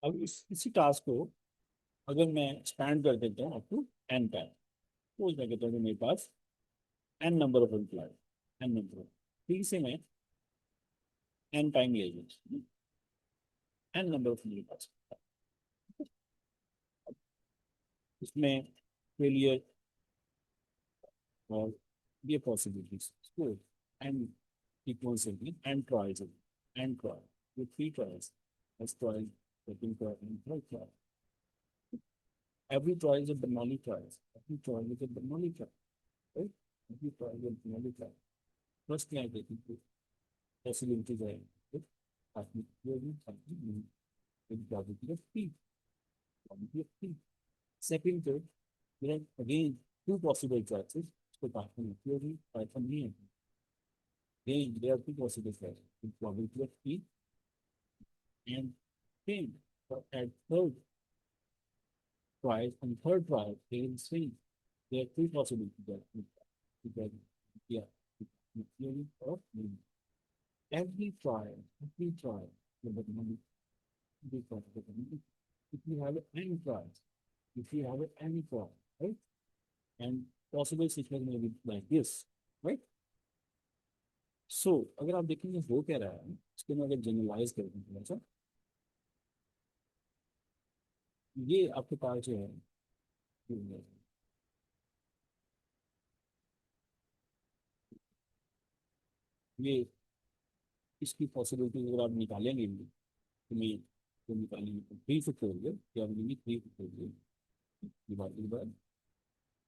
अब इसी टास्क को अगर मैं एक्सपैंड कर देता हूँ अप टू एन टाइम, तो क्या कहते हैं कि मेरे पास n number of employ, n number of, फिर से मैं एन टाइम ले लूँ, एन नंबर ऑफ मेरे पास। इसमें फेलियर और ये पॉसिबिलिटीज को N equals and tries it and try with three tries, first try, second try, and third try. Every try is a Bernoulli try. Every try is a Bernoulli try, right? Every try is a Bernoulli try. First thing I get into possibilities are right? Actually, theory, something with probability of P. Probability of P. Second thing, there are again two possible choices. So Python theory, Python me. Again, there are two possible choices. With probability of P and same. But at third tries and third try, they will see there are three possibilities that yeah, theory of meaning. Every try, the money, if you have any tries, if you have any try, right? And possible situation may be like this, right? So अगर आप देखेंगे हो क्या रहा है, इसको मैं अगर जनरलाइज कर दूं थोड़ा सा, ये आपके पास जो है, ये इसकी पॉसिबिलिटी अगर आप निकालेंगे, तो मैं तो निकालेंगे तो थ्री फैक्टोरियल, क्या मिलेंगे, three factorial divided by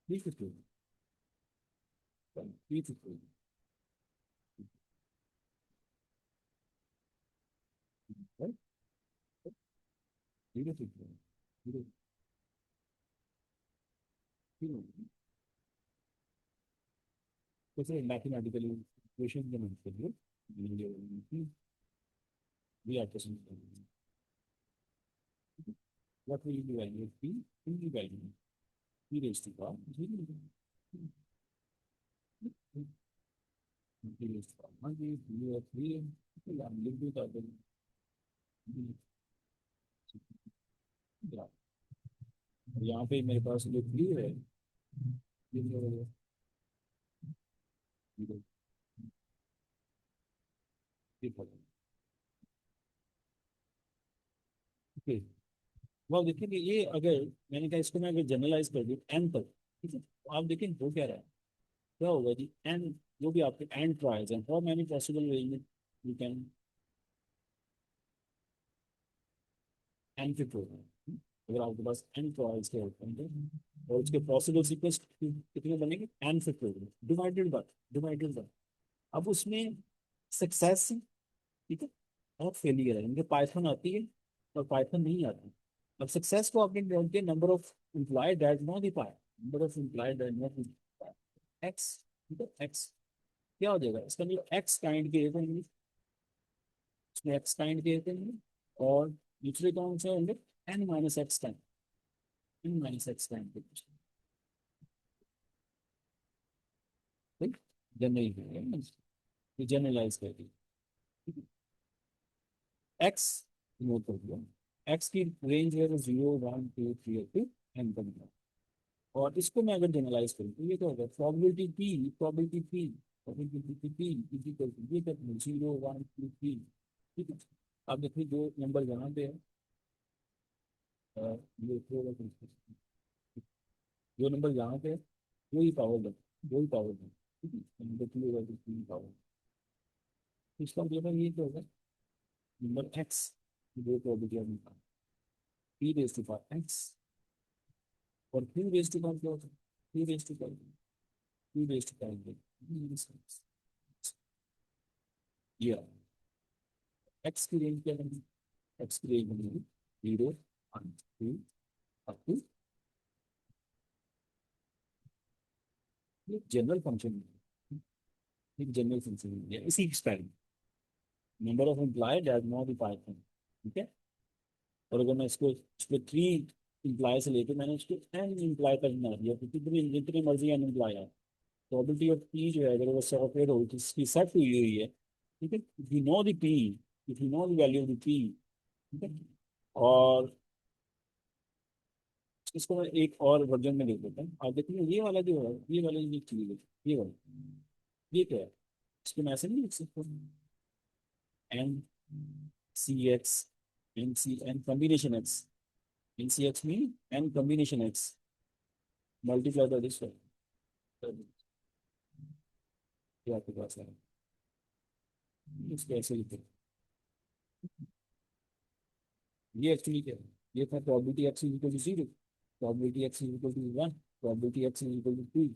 three factorial, three factorial, right, zero factorial, zero, zero, जैसे मैथमेटिकली इक्वेशन के मान करिए, we are just what will be the value of p, will be value p raised to power zero, p raised to power one, zero three, I'm little bit of यहाँ पे मेरे पास जो three है, ये जो ओके, वो आप देखिए कि ये अगर मैंने कहा इसको मैं अगर जनरलाइज कर दूँ एन तक, ठीक है, तो आप देखें हो क्या रहा है, क्या होगा जी, एन जो भी आपके एन ट्रायल्स हैं, how many possible way you can an fit होगा, अगर आपके पास एन ट्रायल्स के होते हैं और उसके पॉसिबल सीक्वेंस कितने बनेंगे, एन फिट होगा डिवाइडेड बाय अब उसमें सक्सेस, ठीक है, और फेलियर है, इनके पाइथन आती है और पाइथन नहीं आती। अब सक्सेस को आपने बोल के number of employ that not पाया, number of employ that not x, ठीक है, एक्स क्या हो जाएगा, इसका मतलब एक्स काइंड के होंगे, इसमें एक्स काइंड के होंगे, और दूसरे कौन से होंगे, n minus x kind, n minus x kind के, ठीक, जनरल जनरलाइज कर दी, एक्स नोट कर दिया, एक्स की रेंज है 0 1 2 3 एन तक, और इसको मैं अगर जनरलाइज करूँ तो ये क्या होगा, प्रोबेबिलिटी पी इक्वल टू ये कहते हैं 0 1 2 3, ठीक है। अब देखिए दो नंबर यहाँ पे है, ये दो नंबर यहाँ पे है, दो ही पावर दो, दो ही पावर दो, ठीक है, नंबर टू होगा तो तीन पावर, इसका मतलब ये क्या होगा, नंबर एक्स, दो probability p raise to power x, और पी रेज टू पावर क्या होता है, p raise to power, p raise to power ये एक्स की रेंज क्या बनेगी, एक्स की रेंज बनेगी 0 1 2 अप टू, ये जनरल फंक्शन है, एक जनरल फंक्शन है इसी experiment, number of employ does not be python, ठीक है। और अगर मैं इसको थ्री इम्प्लॉय से लेके मैंने इसको एन इम्प्लॉय तक बना दिया, तो कितनी जितनी मर्जी एन इम्प्लॉय है, प्रोबेबिलिटी ऑफ पी जो है अगर वो सॉफ्टवेयर हो तो इसकी सेट हुई है, ठीक है, if you know the P, if you know the value of the P, ठीक है, और इसको मैं एक और वर्जन में लिख देता हूँ। और देखिए ये वाला जो है, ये वाला ये चीज है, ये वाला, ये क्या है, इसको मैं ऐसे नहीं लिख सकता। N C x, n C n combination x, n C x mean n combination x multiply by this, ये आपके पास है। इसको ऐसे लिखो। ये एक्चुअली क्या है, ये था probability x is equal to zero, probability x is equal to one, probability x is equal to two,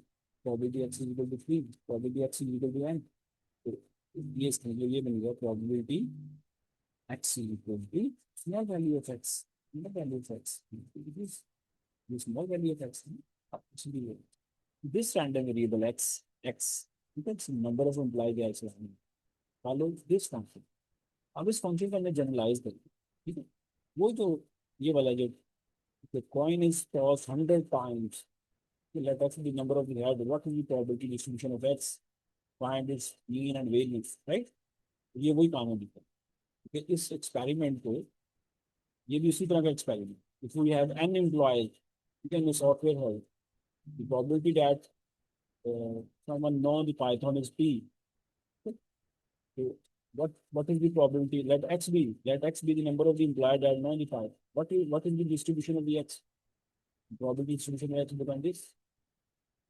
probability x is equal to three, probability x is equal to n. तो ये इसका मतलब ये बनेगा probability x is equal to small value of x, small value of x, ये small value of x इसलिए this random variable x becomes number of implied x follow this function। अब इस फंक्शन को हमने जनरलाइज कर दिया, ठीक है। वो जो ये वाला जो the coin is tossed 100 times, let x be number of the head, what is the probability distribution of x, find its mean and variance, right। ये वही काम है दिखा, ठीक है। इस एक्सपेरिमेंट को, ये भी उसी तरह का experiment, if we have n employees, ठीक है, सॉफ्टवेयर है, the probability that someone know the python is p। So what is the probability? Let x be the number of the implied that know the python. What is the distribution of the x? Probability distribution of x becomes this.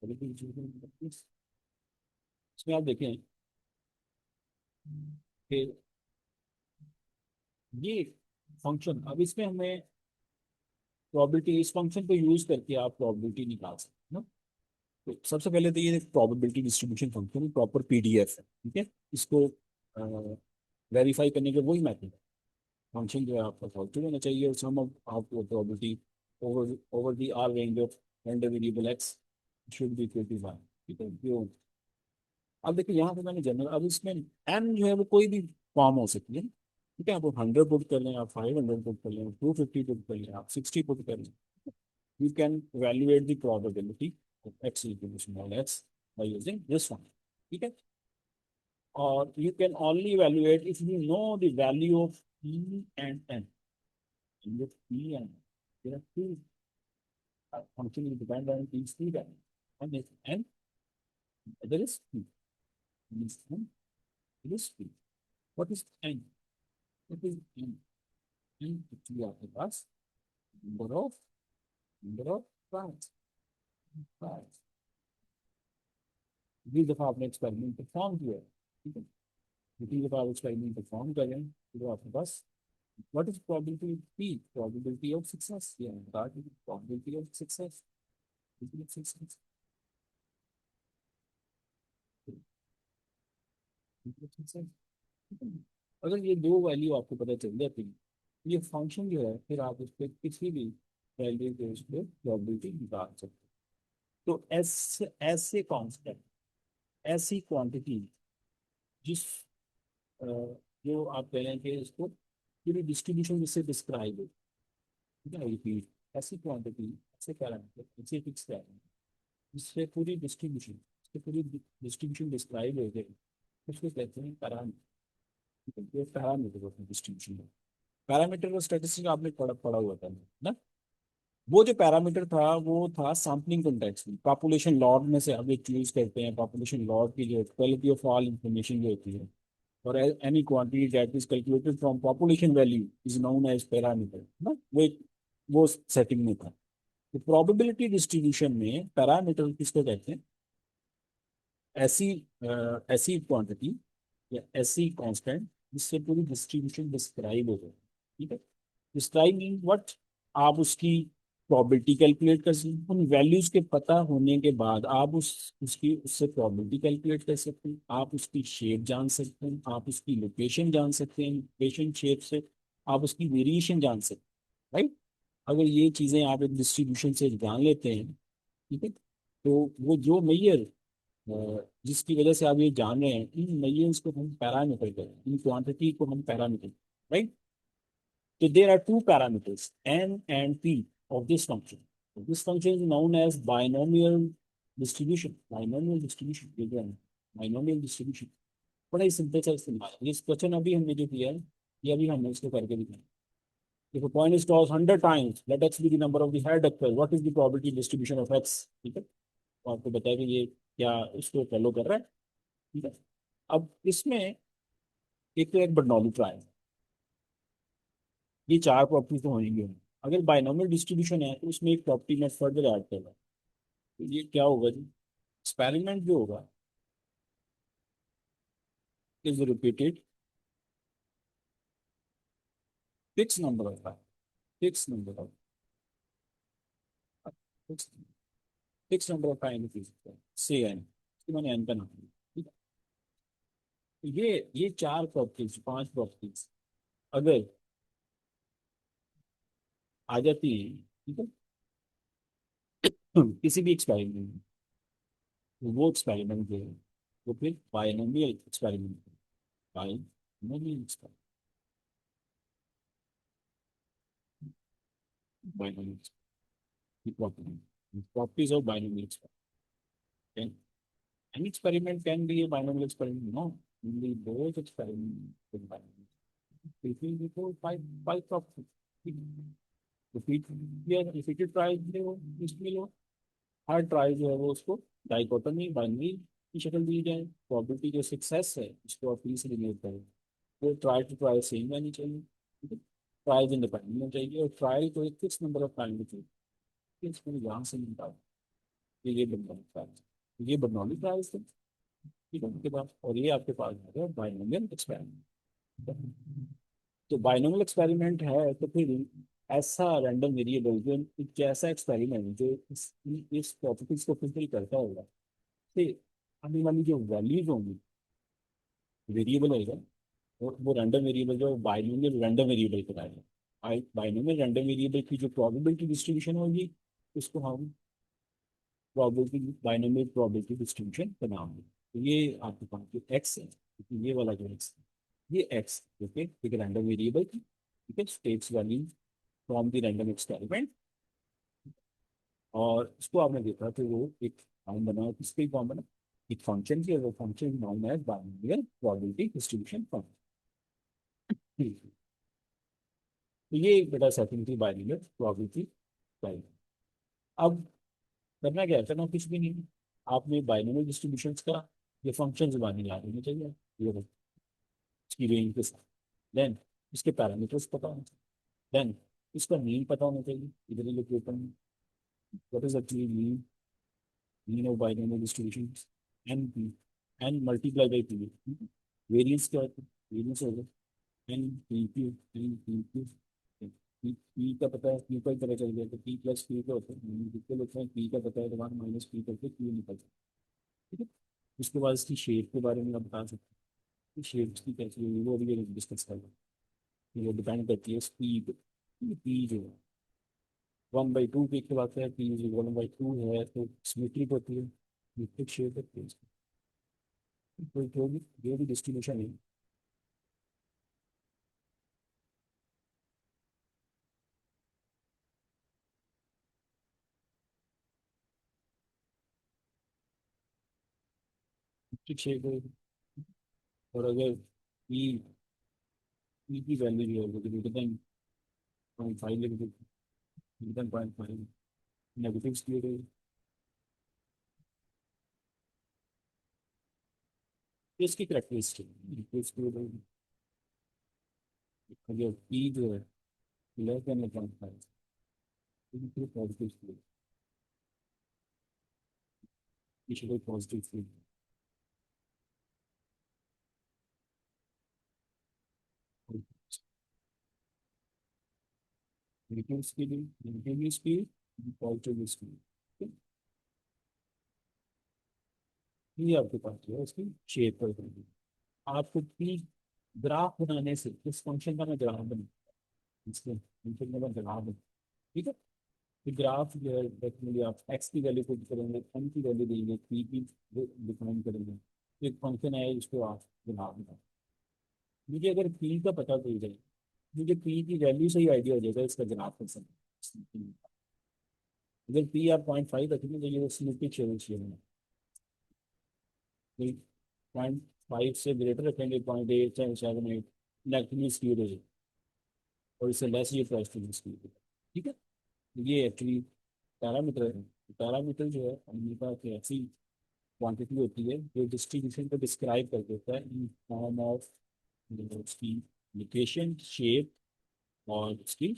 Probability distribution becomes this। इसमें आप देखें कि ये function, अब इसमें हमें probability, इस function को यूज करके आप प्रोबेबिलिटी निकाल सकते हैं ना। तो सबसे पहले तो ये probability distribution function proper PDF है, ठीक है। इसको वेरीफाई करने के वही मेथड है। फंक्शन जो है आपका पॉजिटिव होना चाहिए, सम ऑफ आपको probability over over the R range of random variable x should be equal to 1, ठीक है। जो अब देखिए यहाँ पे मैंने जनरल, अब इसमें एन जो है वो कोई भी फॉर्म हो सकती है, ठीक है। आप 100 पुट कर लें, आप 500 पुट कर लें, 250 पुट कर लें, आप 60 पुट कर लें, you can evaluate the probability of x equal to small x by using this one, ठीक है। और you can only evaluate if you know the value of p and n, and with p and there are two function will depend on these three values, one is n, other is p, one is n, it is p। what is n? What is n? n actually आपके पास number of parts, parts। जिस दफा आपने experiment perform किया है, ठीक है, जितनी दफा आप एक्सपेरिमेंट परफॉर्म करें तो आपके पास what is probability p, probability of success, yeah, that is probability of success, success, success। अगर ये दो वैल्यू आपको पता चल जाती है, ये फंक्शन जो है फिर आप उस पर किसी भी वैल्यू के उस पर प्रोबेबिलिटी निकाल सकते हैं। तो ऐसे ऐसे कांस्टेंट, ऐसी क्वांटिटी जिस अ, जो आप कह रहे हैं कि इसको पूरी डिस्ट्रीब्यूशन जिससे डिस्क्राइब है, ठीक है, रिपीट, ऐसी क्वांटिटी, ऐसे पैरामीटर, ऐसे फिक्स पैरामीटर जिससे पूरी डिस्ट्रीब्यूशन, इससे पूरी डिस्ट्रीब्यूशन डिस्क्राइब हो गई, उसको कहते हैं पैरामीटर, ठीक है। ये पैरामीटर होते हैं डिस्ट्रीब्यूशन में। पैरामीटर का स्टैटिस्टिक्स आपने पढ़ा हुआ था ना। वो जो पैरामीटर था वो था सैम्पलिंग कॉन्टेक्स्ट में, पॉपुलेशन लॉट में से अब एक यूज करते हैं, पॉपुलेशन लॉट की जो क्वालिटी ऑफ ऑल इंफॉर्मेशन जो होती है, और any quantity that is calculated from population value is known as parameter ना। वो एक वो सेटिंग में था। तो प्रोबेबिलिटी डिस्ट्रीब्यूशन में पैरामीटर किसको कहते हैं? ऐसी ऐसी क्वांटिटी या ऐसी कांस्टेंट जिससे पूरी डिस्ट्रीब्यूशन डिस्क्राइब हो जाए, ठीक है। डिस्क्राइब मीन व्हाट, आप उसकी प्रोबेबिलिटी कैलकुलेट कर सकते हैं, उन वैल्यूज के पता होने के बाद आप उसकी उससे प्रोबेबिलिटी कैलकुलेट कर सकते हैं, आप उसकी शेप जान सकते हैं, आप उसकी लोकेशन जान सकते हैं, लोकेशन शेप से आप उसकी वेरिएशन जान सकते हैं, राइट। अगर ये चीजें आप एक डिस्ट्रीब्यूशन से जान लेते हैं, ठीक है, तो वो जो मेजर जिसकी वजह से आप ये जान रहे हैं, इन मेजर्स को हम पैरामीटर करें, इन क्वांटिटी को हम parameter, right. So there are two parameters, n and p of this function. So this function is known as binomial distribution. Binomial distribution, again, binomial distribution। बड़ा ही सिंपल सा इस्तेमाल है। इस क्वेश्चन अभी हमने जो किया है, ये अभी हमने इसको करके दिखाया। If a coin is tossed 100 times, let x be the number of the head occurs. What is the probability distribution of x? ठीक है, तो आपको बताया कि ये क्या इसको फॉलो कर रहा है। ठीक है, अब इसमें एक तो एक बर्नौली ट्रायल, ये चार प्रॉपर्टी तो होंगी। अगर बाइनोमियल डिस्ट्रीब्यूशन है तो उसमें एक प्रॉपर्टी मैं फर्दर ऐड कर रहा हूँ। तो ये क्या होगा जी, एक्सपेरिमेंट जो होगा is repeated fix number of, fix number of, fix number of time से एन, मैंने एन का नाम दिया। ठीक है, तो ये चार प्रॉपर्टीज, पांच प्रॉपर्टीज अगर आ जाती है, ठीक है, किसी भी एक्सपेरिमेंट में, तो वो एक्सपेरिमेंट जो है वो फिर binomial experiment, binomial experiment, binomial properties of binomial experiment. Any experiment can be a binomial experiment. No, only those experiments with binomial. If we go five properties, repeat here, repeated tries जो इसमें लो, हर try जो है वो उसको dichotomy binary की शक्ल दी जाए, probability जो सक्सेस है उसको आप से रिलेट करें, वो ट्राई टू ट्राई सेम रहनी चाहिए। ठीक है, ट्राइज इंडिपेंडेंट होना चाहिए और ट्रायल को एक फिक्स नंबर ऑफ टाइम चाहिए। इसको यहाँ से निकाल, ये बर्नौली ट्रायल्स, ये बर्नौली ट्रायल्स थे। ठीक है, उनके बाद और ये आपके पास आ गया बाइनोमियल एक्सपेरिमेंट। तो बाइनोमियल एक्सपेरिमेंट है तो फिर ऐसा रैंडम वेरिएबल जो एक ऐसा एक्सपेरिमेंट जो इस प्रॉपर्टीज को फुलफिल करता होगा, फिर आने वाली जो वैल्यूज होंगी, वेरिएबल होगा, वो रैंडम वेरिएबल जो बाइनोमियल रैंडम वेरिएबल कहलाएगा। बाइनोमियल रैंडम वेरिएबल की जो प्रोबेबिलिटी डिस्ट्रीब्यूशन होगी उसको हम प्रोबेबिलिटी बाइनोमियल प्रोबेबिलिटी डिस्ट्रीब्यूशन बनाएंगे। तो ये आपके पास जो एक्स है, तो ये वाला जो एक्स है, ये एक्स ओके एक रैंडम वेरिएबल की, ठीक है, takes value from the random experiment, और उसको आपने देखा तो वो एक फॉर्म बना, किसके फॉर्म बना, एक फंक्शन की, और वो function known as binomial probability distribution function. तो ये एक बेटा सेटिंग थी बाइनोमियल प्रोबेबिलिटी। अब करना क्या है, करना कुछ भी नहीं, आपने बाइनोमियल डिस्ट्रीब्यूशन का ये फंक्शन जुबानी याद होनी चाहिए, ये देखो, इसकी रेंज के साथ, देन इसके पैरामीटर्स पता होने चाहिए, देन इसका मीन पता होना चाहिए, इधर location, what is actually mean of binomial distribution, n p, n multiply by p, variance क्या होता है, वेरियंस होगा n p q, n p q, p का पता है, क्यू का ही पता चल गया, तो पी प्लस क्यू का होता है, जितने लोग हैं पी का पता है तो वहाँ माइनस पी करके क्यू निकलता है। ठीक है, उसके बाद इसकी शेप के बारे में आप बता सकते हैं, शेप की कैसी होगी वो अभी डिस्कस कर लें। वो डिपेंड करती है स्पीड, पी जो है 1/2 पी के बाद है, पी जो 1/2 है तो सिमेट्रिक होती है, सिमेट्रिक शेप होती है इसकी। तो जो भी डिस्ट्रीब्यूशन है, सिमेट्रिक शेप है। और अगर पी, पी की वैल्यू जो है वो ग्रेटर देन 0.5 लिख दो, ग्रेटर देन 0.5 नेगेटिव स्पीड है। ये इसकी करेक्टरिस्टिक नेगेटिव स्पीड है। अगर पी जो है लेस देन 0.5, तो पॉजिटिव स्पीड, ये positive speed, negative speed, negative speed, positive speed. ये आपके पास जो है इसकी शेप कर देंगे। आपको पी ग्राफ बनाने से इस फंक्शन का मैं ग्राफ बना, इसके फंक्शन का मैं ग्राफ बना, ठीक है, तो ग्राफ जो है डेफिनेटली आप एक्स की वैल्यू पुट करेंगे, एम की वैल्यू देंगे, पी की डिफाइन करेंगे, तो एक फंक्शन है उसको आप ग्राफ बना। मुझे अगर पी का पता चल जाए, मुझे पी की वैल्यू से ही आइडिया हो जाएगा इसका ग्राफ कैसे बनेगा। अगर पी आप 0.5 रखेंगे तो ये स्लिपिंग शेयर 0.5 से ग्रेटर रखेंगे, 0.8 7 8 इलेक्ट्रॉनिक स्पीड है। और इससे लेस ये प्राइस टू यूज की। ठीक है, ये एक्चुअली पैरामीटर है। पैरामीटर जो है हमने कहा कि ऐसी क्वांटिटी होती है जो डिस्ट्रीब्यूशन को डिस्क्राइब कर देता है इन फॉर्म ऑफ उसकी लोकेशन, शेप और उसकी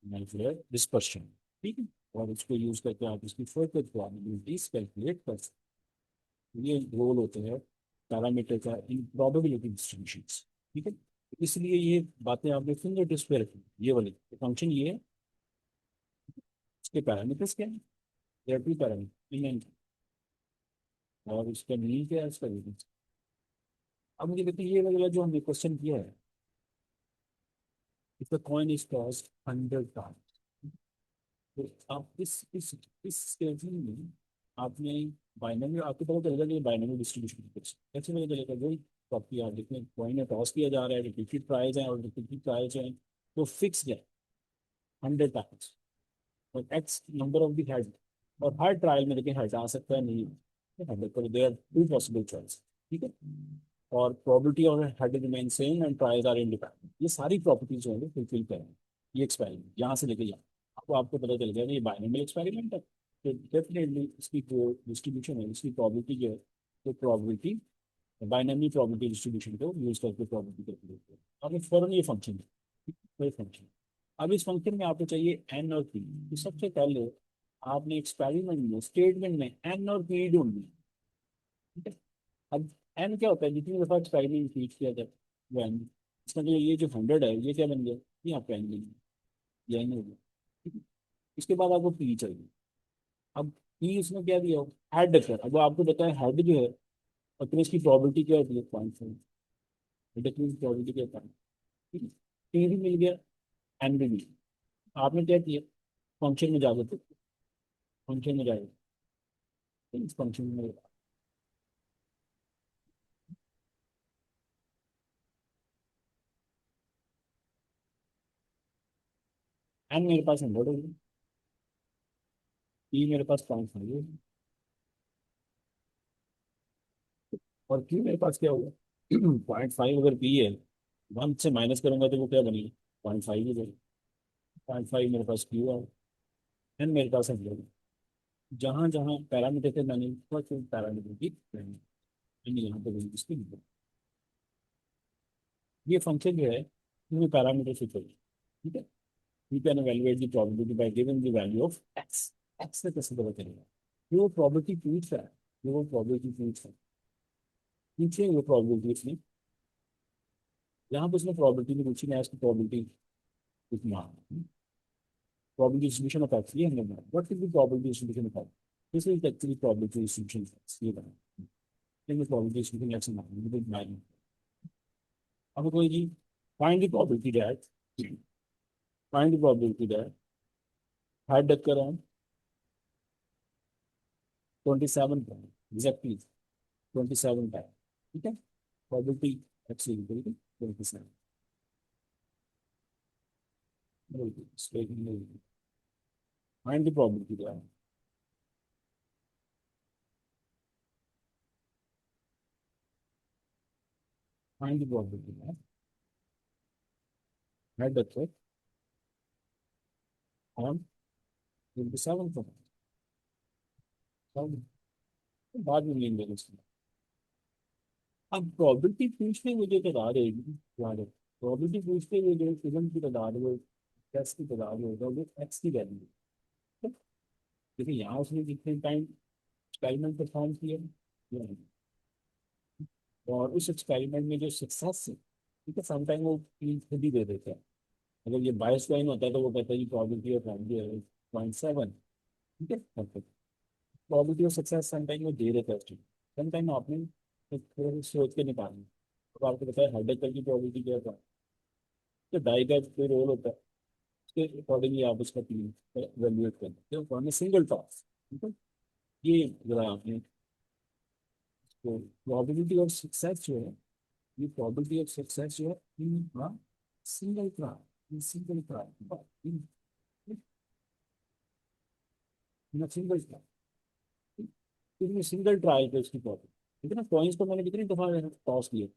डिस्पर्शन। ठीक है, और उसको यूज करके आप इसकी फर्दर प्रोबेबिलिटीज कैलकुलेट कर सकते हैं। ये रोल होते हैं पैरामीटर का इन प्रोबेबिलिटी डिस्ट्रीब्यूशन। ठीक है, इसलिए ये बातें आपने फिंगर टिप्स पे रखी, ये वाले फंक्शन ये है, इसके पैरामीटर्स क्या है, there are two parameter in and, और इसका मीन क्या है, इसका रीजन। अब मुझे देखिए ये वाला जो हमने क्वेश्चन किया है, if the coin is tossed 100 times, तो आप इस स्टेटमेंट में आपने बाइनरी, आपको पता चलेगा कि बाइनरी डिस्ट्रीब्यूशन कैसे पता चलेगा, वही प्रॉपर्टी आप देखें, कॉइन टॉस किया जा रहा है, रिपीटेड प्राइस है और रिपीटेड प्राइस है तो फिक्स है 100 टाइम्स, और x number of the head, और हर ट्रायल में देखिए हेड आ सकता है, नहीं हेड पर, there are two possible choice. ठीक है, और प्रोबेबिलिटी और head remain same and trials are independent, ये सारी प्रॉपर्टीज जो है फुलफिल करेंगे ये एक्सपेरिमेंट यहाँ से लेके यहाँ, आपको पता चल गया ये बाइनोमियल एक्सपेरिमेंट है, तो डेफिनेटली इसकी जो डिस्ट्रीब्यूशन है, इसकी प्रोबेबिलिटी जो है, तो प्रोबेबिलिटी बाइनोमियल प्रोबेबिलिटी डिस्ट्रीब्यूशन को यूज करके प्रोबेबिलिटी कैलकुलेट करें। अब ये फॉरन ये फंक्शन है, कोई फंक्शन, अब इस फंक्शन में आपको चाहिए एन और पी, तो सबसे पहले आपने एक्सपेरिमेंट में स्टेटमेंट में एन और पी ढूंढनी। ठीक है, अब एन क्या होता है, जितनी दफा एक्सपेरिमेंट रिपीट किया जाए वो एन, इसका मतलब ये जो 100 है ये क्या बन गया, ये आपका एन बन गया, ये एन हो गया। ठीक है, इसके बाद आपको पी चाहिए। अब पी इसमें क्या दिया हो, हेड कर, अब आपको बताया हेड जो है, और फिर इसकी प्रोबेबिलिटी क्या होती है 0.5, हेड की प्रोबेबिलिटी क्या होता है। ठीक है, पी भी मिल गया, एन भी मिल गया, आपने क्या किया, फंक्शन में जाकर, फंक्शन में जाएगा, इस फंक्शन में एन मेरे पास 100 होगी, पी मेरे पास 0.5 है, और क्यू मेरे पास क्या होगा 0.5, अगर पी है 1 से माइनस करूंगा तो वो क्या बनेगी, 0.5 ही बनेगी, 0.5 मेरे पास क्यू है, एन मेरे पास 100। जहाँ जहाँ पैरामीटर थे मैंने फर्स्ट पैरामीटर की यहाँ पे इसकी, ये फंक्शन जो है ये पैरामीटर से चाहिए। ठीक है, you can evaluate the probability by giving the value of x, x से कैसे पता चलेगा, ये वो probability पूछ रहा है, ये वो probability पूछ रहा है, पूछे वो probability इसमें, यहाँ पे इसने probability नहीं पूछी, मैं इसकी probability कितना, probability distribution of x, ये हमने बनाया, what is the probability distribution of x, this is actually probability distribution of x, ये बनाया, लेकिन probability distribution x बनाया, अब कोई जी find the probability that, find the probability that had occur on 27 exactly 27 time. ठीक है, प्रोबेबिलिटी एक्चुअली करेंगे 27, find the probability क्या है, फाइंड द प्रोबेबिलिटी है, हेड अटैक ऑन 27 को, बाद में लेंगे इसमें। अब प्रोबेबिलिटी पूछते हुए जो तादाद है, प्रोबेबिलिटी पूछते हुए जो फिल्म की तादाद है, टेस्ट की तादाद होगा वो एक्स की वैल्यू है। देखिए यहाँ उसने जितने टाइम एक्सपेरिमेंट परफॉर्म किया, और उस एक्सपेरिमेंट में जो सक्सेस है, ठीक है, समटाइम वो फील्ड खुद ही दे देते हैं, अगर ये बायस लाइन होता है तो वो कहता है कि प्रोबेबिलिटी ऑफ 0.7। ठीक है, प्रोबेबिलिटी ऑफ सक्सेस समटाइम वो दे देता है, समटाइम आपने थोड़ा सा सोच के निकालना, तो आपको पता है हार्ड की प्रोबेबिलिटी क्या होता है, तो डाई का कोई रोल होता है, उसके अकॉर्डिंगली आप उसका वैल्यूएट करते हैं, तो सिंगल टॉस। ठीक है, ये जरा आपने, तो प्रोबेबिलिटी ऑफ सक्सेस जो है, ये प्रोबेबिलिटी ऑफ सक्सेस जो है in single trial, in single trial, in single trial, कितनी सिंगल ट्रायल पे इसकी प्रॉब्लम। ठीक है ना, कॉइन्स को मैंने कितनी दफा टॉस किए,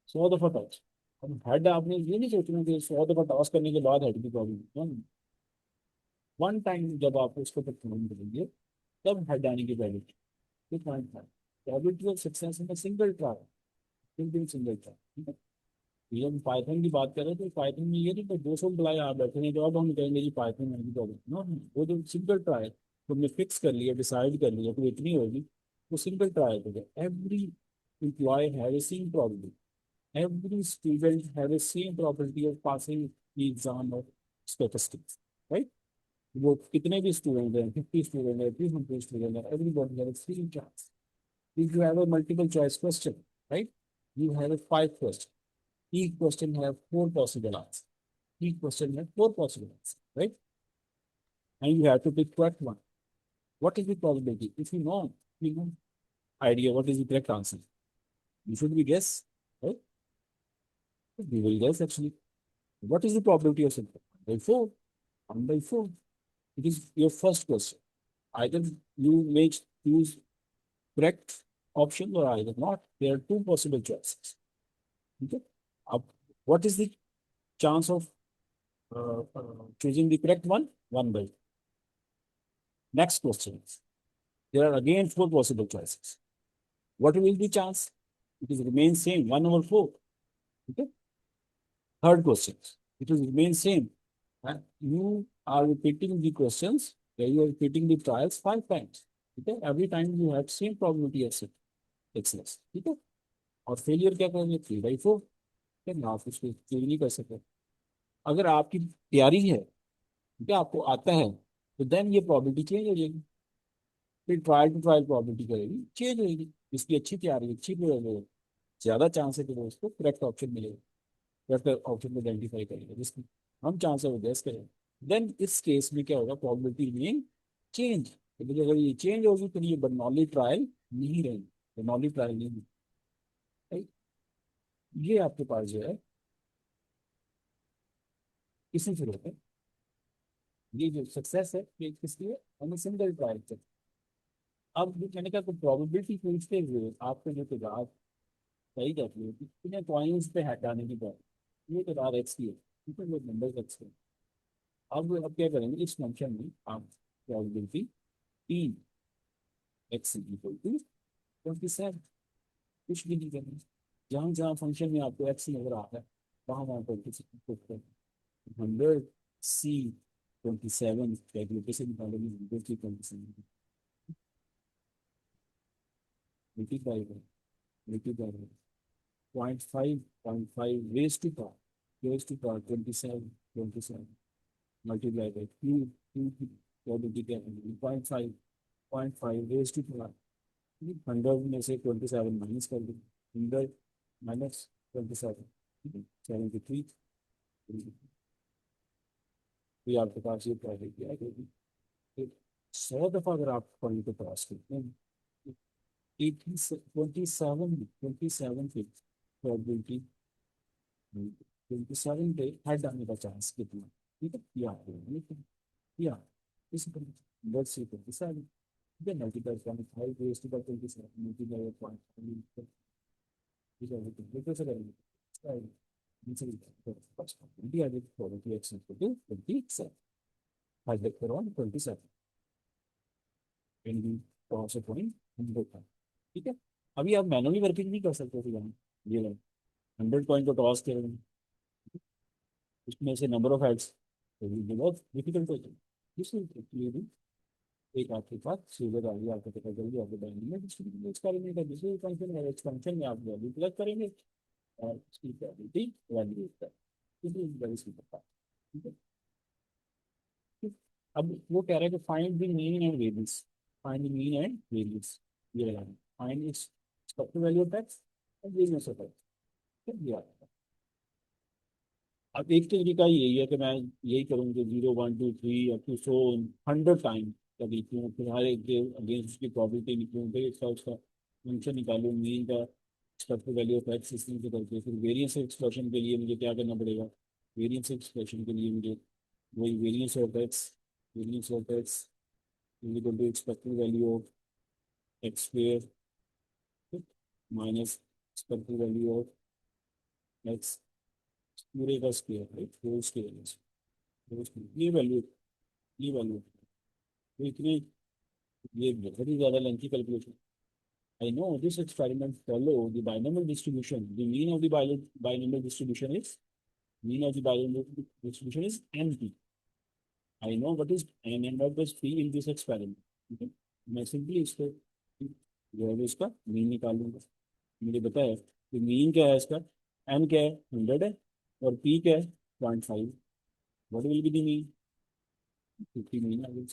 100 दफा टॉस, अब हेड आपने ये नहीं सोचना कि 100 दफा टॉस करने के बाद हेड की प्रॉब्लम, वन टाइम जब आप उसको परफॉर्म करेंगे तब हेड आने की प्रोबेबिलिटी, ये पॉइंट था। Probability of success in single trial, single trial, ठीक है। ये हम पाइथन की बात कर रहे थे, पाइथन में ये नहीं तो 200 एम्प्लॉय आप बैठे हैं तो अब हम कहेंगे जी पाइथन में की प्रॉब्लम ना, वो जो सिंगल ट्रायल तुमने फिक्स कर लिया, डिसाइड कर लिया तो इतनी होगी, वो सिंगल ट्रायल हो गया। Every employee have a same problem, every student have a same probability of passing the exam of statistics, right? वो कितने भी स्टूडेंट हैं, 50 स्टूडेंट है, 300 स्टूडेंट है, everybody has a same chance. If you have a multiple choice question, right? You have a 5 question. Each question have 4 possible answers. Each question have 4 possible answers, right? And you have to pick correct one. What is the probability? If you know idea what is the correct answer, you should be guess, right? We will guess actually. What is the probability of something? By 4. 1 by 4. It is your first question. Either you may choose correct option or either not. There are two possible choices. Okay. Up, what is the chance of choosing the correct one? 1 by 2. Next question is, there are again 4 possible choices. What will be the chance? It is remain same, 1 over 4. Okay. Third question, it will remain same. And you are repeating the questions, you are repeating the trials 5 times. Okay. Every time you have same probability of success. ठीक है। और failure क्या करेंगे, 3/4। ना आप उसको change नहीं कर सकते। अगर आपकी तैयारी है, ठीक है, आपको आता है, तो देन ये प्रॉबिलिटी चेंज हो जाएगी। फिर ट्रायल टू ट्रायल प्रॉबिलिटी करेगी, चेंज होगी। जिसकी अच्छी तैयारी, अच्छी प्रोबेबिलिटी, ज्यादा चांस है कि वो उसको करेक्ट ऑप्शन मिलेगा, करेक्ट ऑप्शन को आइडेंटिफाई करेगा, जिसकी हम चांस है वो गैस करें। देन इस केस में क्या होगा, प्रॉबिलिटी में चेंज। तो मुझे अगर ये चेंज होगी तो ये बर्नौली ट्रायल नहीं रहेगी, बर्नौली ट्रायल नहीं होगी। right? ये आपके पास जो है इसी से होता है। ये जो सक्सेस है ये किसकी है, हमें सिंगल ट्रायल से। अब जो मैंने कहा प्रोबेबिलिटी पूछते हुए आपको जो जवाब सही जाती है कि कितने पॉइंट्स पे हटाने की बात, ये तो बात एक्स की है, ठीक है, वो नंबर एक्स है। अब क्या करेंगे, इस फंक्शन में आप प्रोबेबिलिटी 3 x = 27, कुछ भी नहीं करना। जहाँ जहाँ फंक्शन में आपको एक्स नजर आता है वहाँ वहाँ पर 100C27 कैलकुलेटर से निकालेंगे, 100C27 मल्टीप्लाई करें, मल्टीप्लाई करें 0.5 raise to power 27 multiply by two probability क्या है, 0.5 रेज टू पावर 100 में से 27 माइनस कर दें, 100 - 27, ठीक है, 73। तो आपके पास ये प्रॉबिलिटी आ गई। 100 दफा अगर आप पॉइंट को क्रॉस करते हैं, 27 की प्रोबेबिलिटी, 27 पे हेड आने का चांस कितना, ठीक है, या इसी तरह 10 से 27, ठीक है, multiply 0.5 raise to power 27 multiply 0.5, ठीक है, तो कैसे करेंगे, India with probability x equal to 27, hide करो 27 इन दी क्रॉस पॉइंट 100 था, ठीक है। अभी आप मैनुअली वर्किंग नहीं कर सकते थे यहाँ, ये 100 पॉइंट को टॉस करेंगे, उसमें से नंबर ऑफ हेड्स तो ये बहुत डिफिकल्ट हो जाए। इसलिए भी एक आपके पास सीधे आगे आपको पता चल आपके बैंक में डिस्ट्रीब्यूट करेंगे का दूसरे फंक्शन है, फंक्शन में आप वैल्यू प्लग करेंगे और उसकी प्रोबेबिलिटी वैल्यू होता है, इसलिए बड़ी सी पता, ठीक है। अब वो कह रहा है कि find the mean and variance, find the mean and variance, ये लगाना, find its expected value of x and variance of x, ठीक है। अब एक तो तरीका यही है कि मैं यही करूँगी 0 1 2 3 अप टू सो 100 टाइम का देखूँ, फिर हर एक के अगेंस्ट उसकी प्रॉबिलिटी निकलूँ, फिर इसका उसका फंक्शन निकालूँ, मीन का expected value of x system से करके, फिर वेरियंस एक्सप्रेशन के लिए मुझे क्या करना पड़ेगा, वेरियंस एक्सप्रेशन के लिए मुझे वही variance of x equal to expected value of x square minus expected value of x पूरे का स्क्वायर, राइट, होल स्क्वायर, ये वैल्यू तो इतनी, ये बहुत ही ज्यादा lengthy calculation. I know this experiment follow the binomial distribution. The mean of the binomial distribution is NP. I know what is N and what is P in this experiment. Okay? मैं simply इसको जो है इसका mean निकालूंगा. मुझे पता है कि मीन क्या है इसका. एन क्या है, 100 है. और पी क्या है, 0.5. What will be the mean, 50 mean आ गया.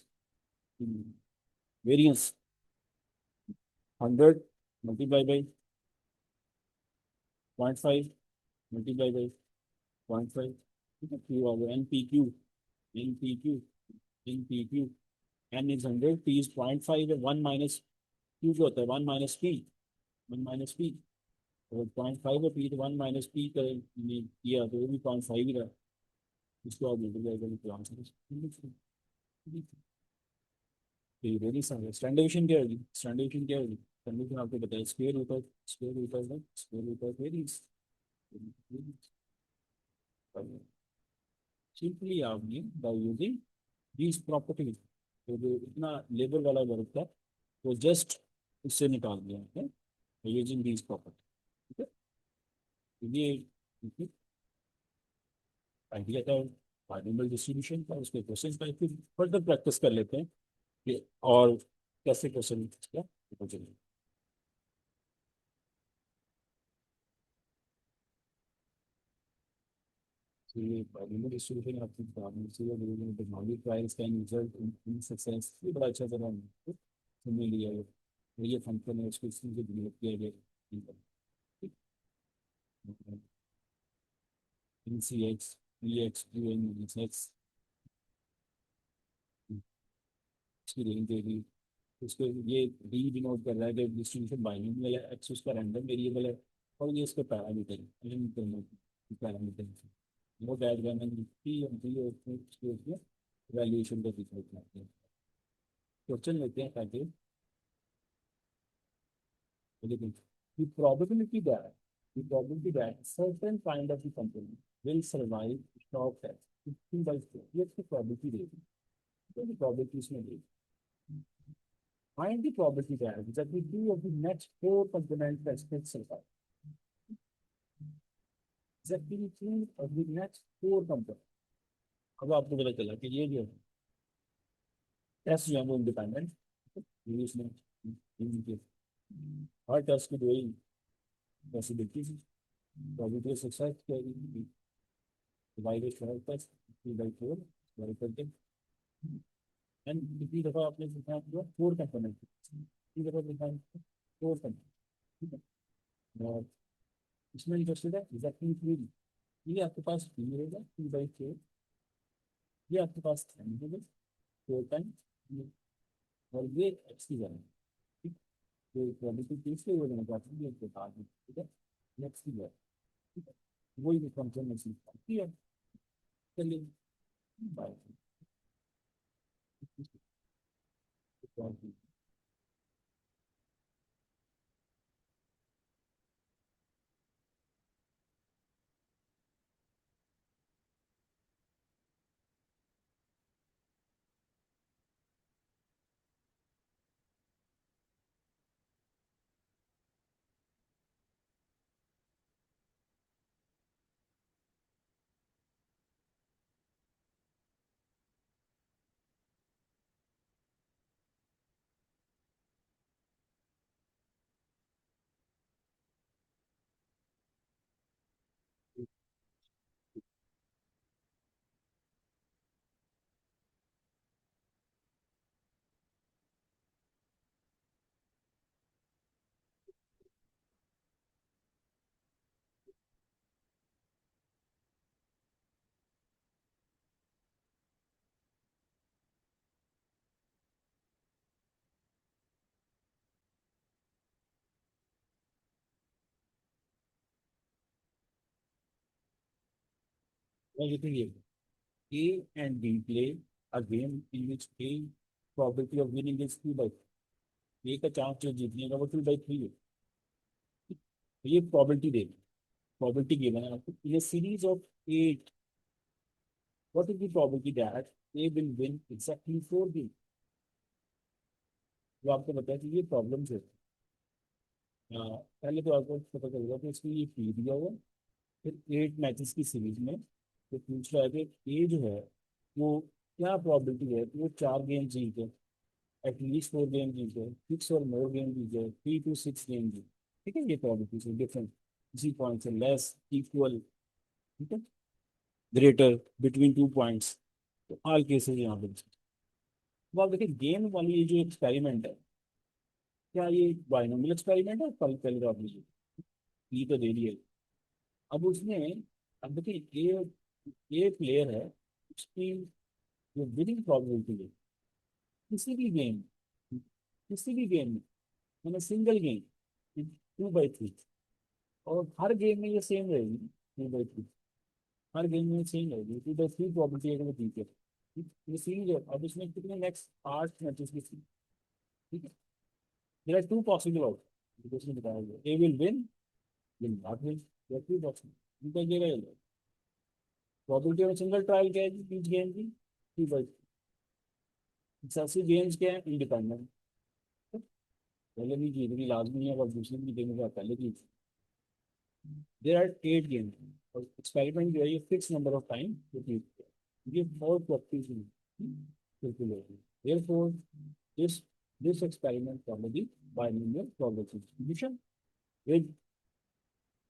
Variance 100 multiply by 0.5 multiply by 0.5. ठीक है, क्यू आ गया, n p q, n p q, n p q. N is 100, p is 0.5 है. 1 माइनस क्यू जो होता है 1 माइनस पी, 1 माइनस पी. और 0.5 है पी, तो 1 माइनस पी किया तो वो भी 0.5 ही रहा. इसको आप मल्टीप्लाई करें तो आंसर वेरी सारा. स्टैंडर्डेशन क्या होगी, स्टैंडर्डेशन क्या होगी, स्टैंडर्डेशन आपको बताया, square root of variance. Simply आपने बाय यूजिंग दीज प्रॉपर्टीज, तो जो इतना लेबर वाला वर्क था वो जस्ट इससे निकाल दिया है यूजिंग दीज प्रॉपर्टी. ठीक है, तो ये आइडिया था बाइनोमियल डिस्ट्रीब्यूशन का. उसके क्वेश्चन का फिर फर्दर प्रैक्टिस कर लेते हैं कि और कैसे क्वेश्चन क्या चलिए. So ये बाइनोमियल डिस्ट्रीब्यूशन आपकी प्रॉब्लम से technology trials can result in success, ये बड़ा अच्छा तरह हमने लिया है. तो ये फंक्शन है, उसको इसमें से डेवलप किया गया n c x e x to n x, इसकी रेंज दे दी. उसको ये डी डिनोट कर रहा है कि डिस्ट्रीब्यूशन बाइनोमियल है, एक्स उसका रैंडम वेरिएबल है, और ये इसके पैरामीटर है, पैरामीटर. वो डायग्राम है की होती है, उसमें वैल्यूएशन का दिखाते हैं. क्वेश्चन लेते हैं ताकि लेकिन the probability that certain kind of the company will survive shock test 50/4, ये इसकी probability देगी. तो ये probability इसमें देगी. Find the probability that the two of the next four component tests will survive. Exactly three of the next four component. अब आपको पता चला कि ये जो टेस्ट जो है वो इंडिपेंडेंट, इसमें हर टेस्ट की दो ही पॉसिबिलिटी थी. probability of success क्या है, divided by test 3/4 डिवाइड करके. एंड कितनी दफ़ा आपने सीखा हुआ, फोर कंपोनेंट, कितनी दफ़ा सीखा फोर कंपोनेंट. ठीक है, और इसमें इंटरेस्टेड है एग्जैक्टली थ्री. ये आपके पास थ्री रहेगा 3/4, ये आपके पास 10 होगा 4 टाइम, और ये एक्स की वैल्यू. ठीक, तो प्रोबेबिलिटी तीसरे हो जाना चाहते हैं इसके बाद में. ठीक है, नेक्स्ट की वैल्यू. ठीक है, वही फंक्शन में सीखा. ठीक है, चलिए bye. Well, you think A and B play a game in which A probability of winning is 2/3. A का चांस जो जीतने का वो 2/3 है. तो ये probability देगी, probability गिवन है आपको. ये series of 8, what is the probability that A will win exactly 4 games? जो आपको बताया कि ये प्रॉब्लम्स है। पहले तो आपको पता चलेगा कि इसमें ये पी दिया हुआ, फिर 8 मैचेस की सीरीज में तो पूछ रहा है कि ए जो है वो क्या प्रॉबिलिटी है कि वो 4 गेम जीते, एटलीस्ट 4 गेम जीते, 6 और मोर गेम जीते, 3 to 6 गेम जीते। ठीक है, ये प्रॉबिलिटी से डिफरेंट, इसी पॉइंट से लेस, इक्वल, ठीक है, ग्रेटर, बिटवीन 2 पॉइंट्स, तो ऑल केसेस यहाँ पे। अब आप देखिए गेम वाली ये जो एक्सपेरिमेंट है, क्या ये बाइनोमियल एक्सपेरिमेंट है? कल पहले तो आपने ये तो दे दिया। अब उसमें, अब देखिए ये प्लेयर है, उसकी जो विनिंग प्रोबेबिलिटी है किसी भी गेम, किसी भी गेम में, मैंने सिंगल गेम 2/3, और हर गेम में ये सेम रहेगी 2/3, हर गेम में सेम रहेगी 2/3 प्रॉबिलिटी है कि वो जीते। ये सीरीज है, अब इसमें कितने नेक्स्ट 8 मैचेस की सीरीज, ठीक है। There are two possible outcome, उसने बताया गया A will not win, there are two possible, इनका ये रहेगा प्रॉबिलिटी ऑफ सिंगल ट्रायल क्या है जी, ईच गेम की 2/3, सक्सेसिव गेम्स क्या है, इंडिपेंडेंट, पहले भी जीतनी लाजमी है और दूसरी भी गेम का पहले भी। देर आर 8 गेम, और एक्सपेरिमेंट जो है ये fix number of time repeat किया, ये बहुत प्रैक्टिस बिल्कुल होगी। Therefore this this experiment follow the binomial probability distribution with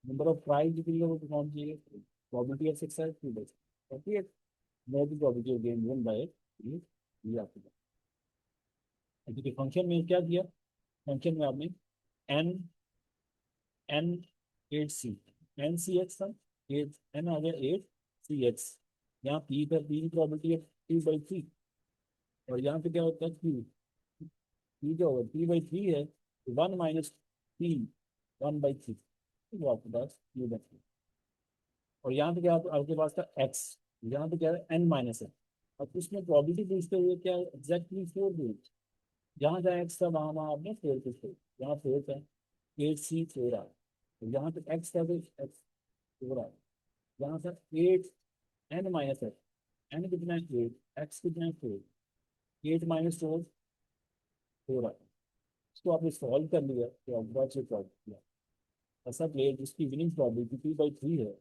number of tries जितनी लोगों को काउंट किए, probability of success 2/3, okay, know the probability of game one by ये आपको। देखिए फंक्शन में क्या दिया, फंक्शन में आपने एन एन 8 सी, एन सी एक्स था, 8 एन आ गया 8 सी एक्स, यहाँ पी का पी की प्रॉबिलिटी है 2/3, और यहाँ पे क्या होता है क्यू, पी क्या होगा 3/3 है, तो 1 - पी 1/3, वो आपके पास क्यू बचता है। और यहाँ पे क्या आपके पास था एक्स, यहाँ पे क्या है n - है। अब उसमें प्रॉबिलिटी पूछते हुए क्या एग्जैक्टली 4 गेम, जहाँ जहाँ एक्स था वहाँ वहाँ आपने 4 पे 4, यहाँ 4 था 8 सी 4 आ, तो यहाँ पे एक्स था तो एक्स 4 आ, यहाँ था 8 n - है, एन कितना है 8, एक्स कितना है 4, 8 - 4 4 आ, इसको आपने सॉल्व कर लिया तो आपके पास ये सॉल्व किया। ऐसा प्लेयर जिसकी विनिंग प्रॉबिलिटी 2/3 है,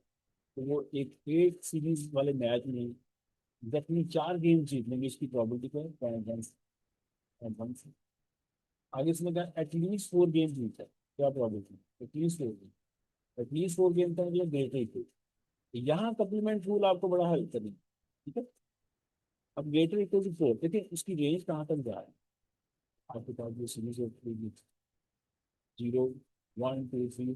तो वो एक सीरीज वाले मैच में एग्जैक्टली 4 गेम जीत लेंगे, इसकी प्रॉबिलिटी को 0.1 से। आगे इसमें क्या एटलीस्ट 4 गेम जीता है, क्या probability at least 4 game, at least 4 game का मतलब ग्रेटर इक्वल, यहाँ कम्प्लीमेंट रूल आपको बड़ा हेल्प करेंगे, ठीक है। अब ग्रेटर इक्वल टू 4, देखिए इसकी रेंज कहाँ तक जा रहा है, आपके पास जो सीरीज है 0 1 2 3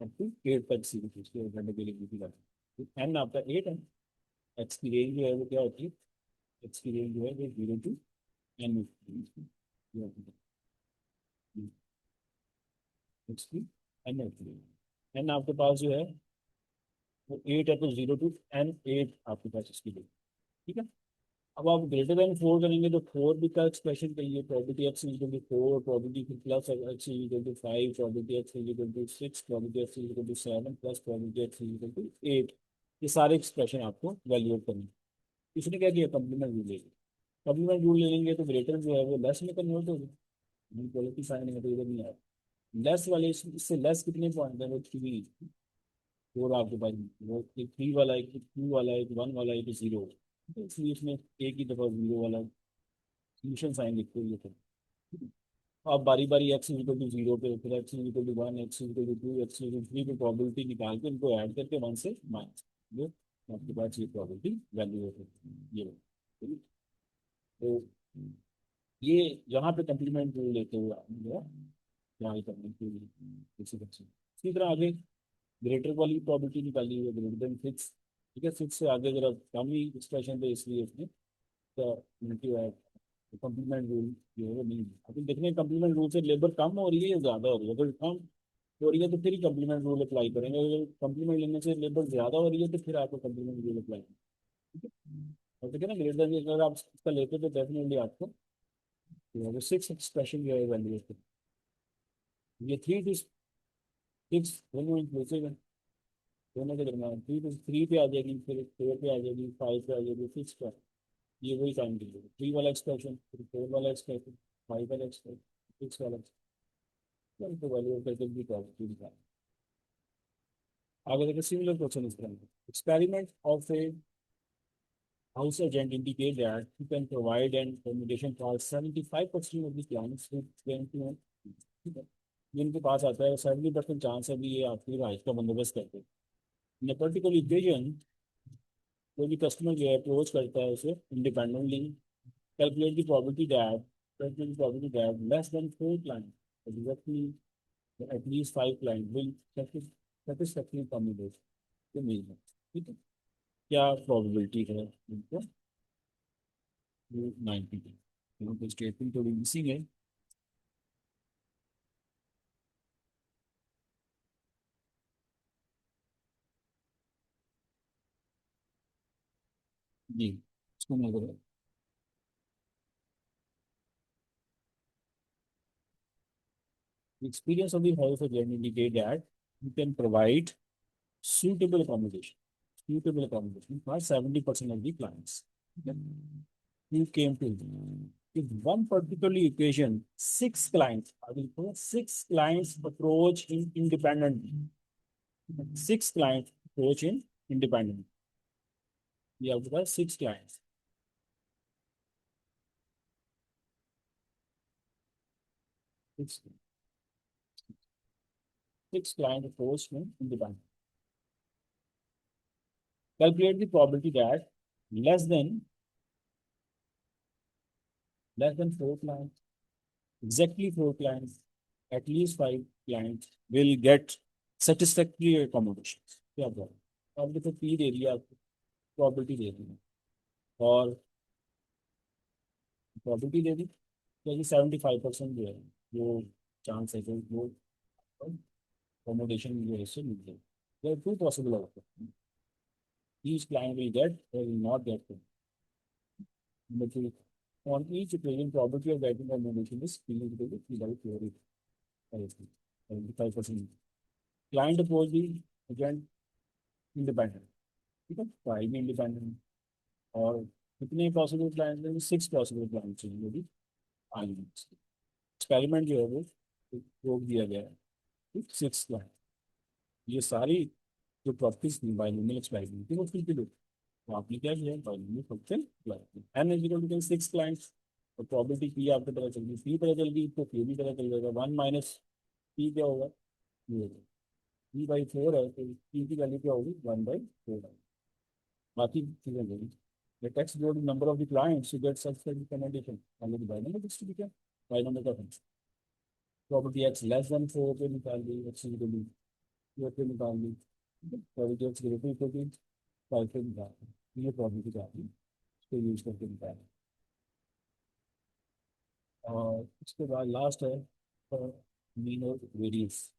अप टू 8 तक सीरीज, इसके करने के लिए एन आपका 8 है, एक्स की रेंज जो है वो क्या होती है, एक्स की रेंज जो है वो 0 to n, एक्स की एन होती है, एन आपके पास जो है वो 8 है, तो 0 to n 8 आपके पास इसकी रेंज, ठीक है। अब आप ग्रेटर देन 4 करेंगे तो 4 भी का एक्सप्रेशन करिए, probability x equal to 4, probability plus x equal to 5, probability x equal to 6, probability x equal to 7 plus probability x equal to 8, ये सारे एक्सप्रेशन आपको वैल्यूएट करने। इसने क्या किया, कम्प्लीमेंट रूल लेंगे, कम्प्लीमेंट रूल ले लेंगे तो ग्रेटर जो है वो लेस में कन्वर्ट होगा, क्वालिटी साइन है तो इधर नहीं आया, लेस वाले इससे लेस कितने पॉइंट है वो 3, 4 आपके पास, वो एक 3 वाला, एक 2 वाला, एक 1 वाला, एक 0, तो इसलिए इसमें एक ही दफा 0 वाला सोल्यूशन साइन लिखते हुए थे। आप बारी बारी एक्स इक्वल टू 0 पे, फिर x equal to 1, x equal to 2, x equal to 3 पे प्रोबेबिलिटी निकाल के उनको ऐड करके 1 से माइनस, जो आपके पास ये प्रोबेबिलिटी वैल्यू होती है ये, ठीक है? तो ये यहाँ पे कम्प्लीमेंट रूल लेते हुए आपने जो है यहाँ करने के लिए इसी तरह आगे ग्रेटर वाली प्रॉबिलिटी निकाली हुई है, ग्रेटर देन 6, ठीक है, 6 से आगे जरा कम ही एक्सप्रेशन थे इसलिए इसमें तो कम्प्लीमेंट रूल जो है वो नहीं है। अभी देखने कम्प्लीमेंट रूल से लेबर कम हो रही है या ज़्यादा हो रही है, अगर कम हो रही है तो फिर ही कम्प्लीमेंट रूल अप्लाई करेंगे, अगर कम्प्लीमेंट लेने से लेबर ज़्यादा हो रही है तो फिर आपको कम्प्लीमेंट रूल अप्लाई करेंगे, ठीक है। और ठीक है ना, ग्रेटर अगर आप इसका लेते तो डेफिनेटली आपको 6 एक्सप्रेशन जो है वैल्यू, ये 3 to 6 दोनों इंक्लूसिव है, दोनों के दरमियान थ्री पे आ जाएगी, फिर फोर पे आ जाएगी, फाइव पे आ जाएगी, सिक्स पे। ये वही टाइम पीरियड, थ्री वाला एक्सप्रेशन, फिर फोर वाला एक्सप्रेशन, फाइव वाला एक्सप्रेशन, सिक्स वाला एक्सप्रेशन, तो वैल्यू करके भी प्रॉपर्टी निकाल। आगे देखिए सिमिलर क्वेश्चन इस तरह, experiment of A house agent indicate that you can provide an accommodation for 75% of the clients with 20। ठीक है, जिनके पास आता है 70% चांस है भी ये आपकी राइट का बंदोबस्त करते हैं। इन पर्टिकुलर इक्वेशन, कोई भी कस्टमर जो है अप्रोच करता है उसे independently, calculate the probability that, calculate the probability that less than 4 clients exactly at least 5 clients will satisfactorily accommodate the meal। ठीक है, क्या प्रोबेबिलिटी है इनको, 90। स्टेटमेंट थोड़ी मिसिंग है। जी, इसको मैं करूँ। Experience of the house agent indicate that you can provide suitable accommodation, suitable accommodation for 70% of the clients that you came to. If one particular equation, six clients, I will put six clients approach in independently. Six clients approach in independently. We have got six clients. Six, six client approach in independently. Calculate the probability that less than less than 4 clients, exactly 4 clients, at least 5 clients will get satisfactory accommodations। क्या बोला, अब देखो P दे दिया आपको, property दे दी और property दे दी, तो ये 75% जो है वो चांस है कि वो accommodation जो है इससे मिल जाए। There are two possible outcomes. Each client will get or will not get it. But on each occasion, probability of getting accommodation is P equal to P by 4, 75%। Client approach the agent independent, ठीक है, five independent, और कितने possible client हैं, six possible client हैं जो भी आएंगे। Experiment जो है वो रोक दिया गया है, ठीक, सिक्स क्लाइंट। ये सारी जो प्रॉपर्टीज थी बाइनोमियल एक्सपेरिमेंट थी वो फिर लो, तो आपने क्या किया, binomial function n is equal to six clients, तो प्रॉपर्टी पी आपको पता चल गई, पी पता चल गई तो पी भी पता चल जाएगा, वन माइनस पी क्या होगा, ये होगा पी बाई फोर है, तो पी की वैल्यू क्या होगी, 1/4 है। बाकी चीजें होगी, the text load number of the clients to get such a recommendation and the binomial distribution, binomial का function, property x less than 4 पे निकाल दी, x इक्वल टू 4 पे निकाल दी, property x greater equal to 5 पे निकाल दी, ये प्रॉपर्टी का है, इसको यूज करके निकालें। और उसके बाद लास्ट है मीन और वेरियंस।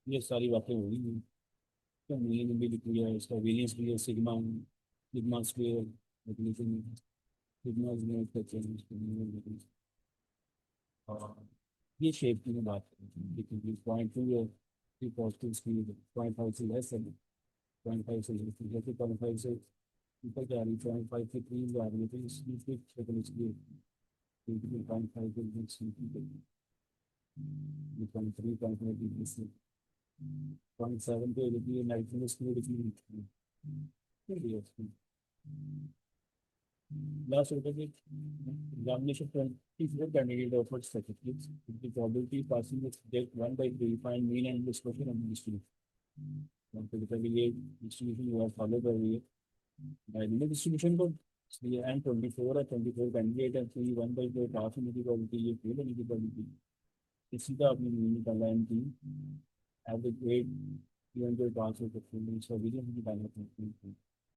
ये सारी बातें होगी, तो मीन भी लिख लिया है, इसका वेरियंस भी है, sigma sigma square, sigma change. और ये शेप की मैं बात करूँ, देखिए 0.2 है, थ्री पॉजिटिव स्पीड, 0.5 से लेस है, 0.5 से लेस है, जैसे 0.5 से ऊपर जा रही, 0.5 से 3 जा रही है, तो इसकी शक्ल इसलिए 0.5 के लिए 0.3 0.5 से 0.7 पे लिखी है, नाइट्रोजन स्पीड लिखी है। Last repetition examination 24 candidate offered statistics with the probability passing the subject 1/3, find mean and dispersion of the distribution। typically ये distribution जो है follow कर रही है डायगोनल distribution को, इसलिए एंड 24 है, 24 कैंडिडेट है, तो ये 1/4 पास होने की probability, ये फेल होने की probability, इसी का अपनी मीन निकाला एम की एवरेज 8 पास हो सकते हैं, इसका रीजन निकालना है।